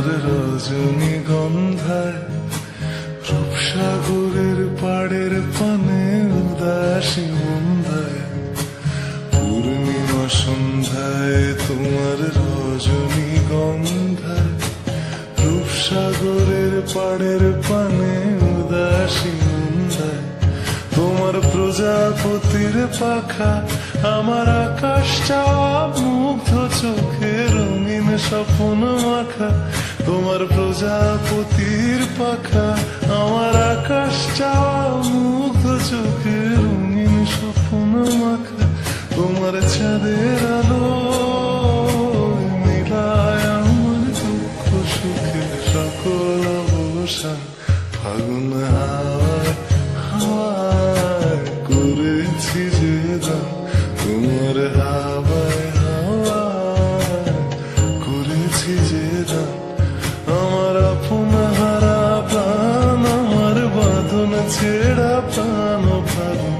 তোমার রজনীগন্ধায় রূপসাগরের পাড়ের পানে উদাসী মন্দায় পূর্ণিমা সন্ধ্যায় তোমার রজনীগন্ধায় রূপসাগরের পাড়ের পানে উদাসী মন্দায় তোমার প্রজাপতির পাখা আমার আকাশ চাওয়া মুগ্ধ চোখে রঙিন স্বপ্ন মাখা তোমার প্রজাপতির পাখা আমার আকাশ চাওয়া মুগ্ধ চোখে রঙিন স্বপ্ন মাখা তোমার চাঁদের আলো মিলায় আমার দুঃখ সুখে সকল অবসান ফাগুন হাওয়ায় হাওয়ায় করেছি যে দান তোমার হাওয়ায় হাওয়ায় করেছি যে দান আমার আপন হারা প্রাণ আমার বাঁধন ছেড়া প্রাণ ফাগুন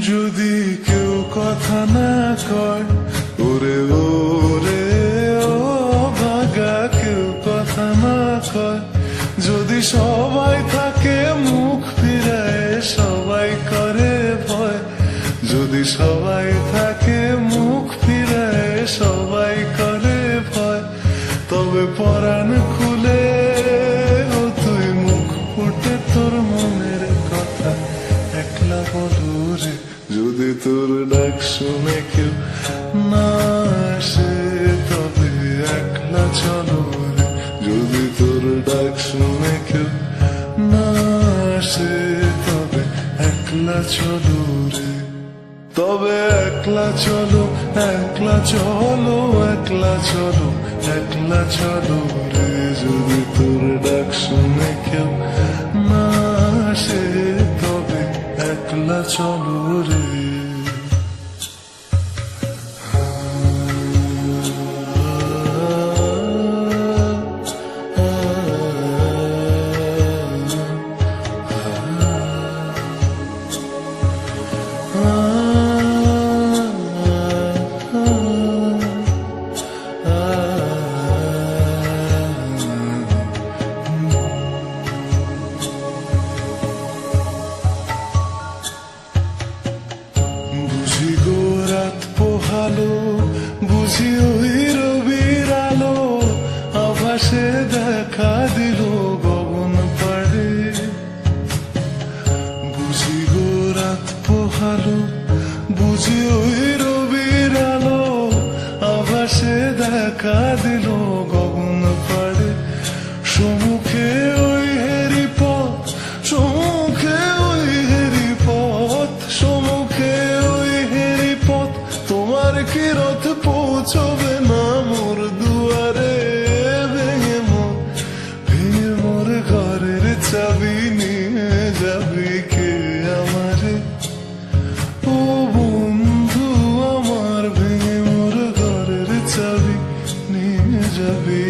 যদি কেউ কথা না কয় ওরে ওরে ও ভাগা কেউ কথা না কয় যদি সবাই থাকে মুখ ফিরায় সবাই করে ভয় যদি সবাই থাকে মুখ ফিরায় সবাই করে ভয় তবে পরাণ খুলে ও তুই মুখ ফুটে তোর মনের কথা একলা বলো রে যদি তোর ডাক শুনে কেউ না আসে তবে একলা চলো রে যদি তোর ডাক শুনে কেউ না আসে তবে একলা চলো রে তবে একলা চলো একলা চলো একলা চলো একলা চলো রে যদি তোর ডাক শুনে কেউ না আসে তবে একলা চলো রে বুঝি ওই রবির আলো আভাসে দেখা দিল গগন পাড়ে বুঝি গো রাত পোহালো বুঝি ওই রবির আলো আভাসে দেখা দিল গগন পাড়ে সম্মুখে ওই হেরি পথ সম্মুখে ওই হেরি পথ সম্মুখে ওই হেরি পথ তোমার কি রথ পৌঁছবে না মোর দুয়ারে ভেঙে মোর ঘরের চাবি নিয়ে যাবি কে আমারে ও বন্ধু আমার ভেঙে মোর ঘরের চাবি নিয়ে যাবি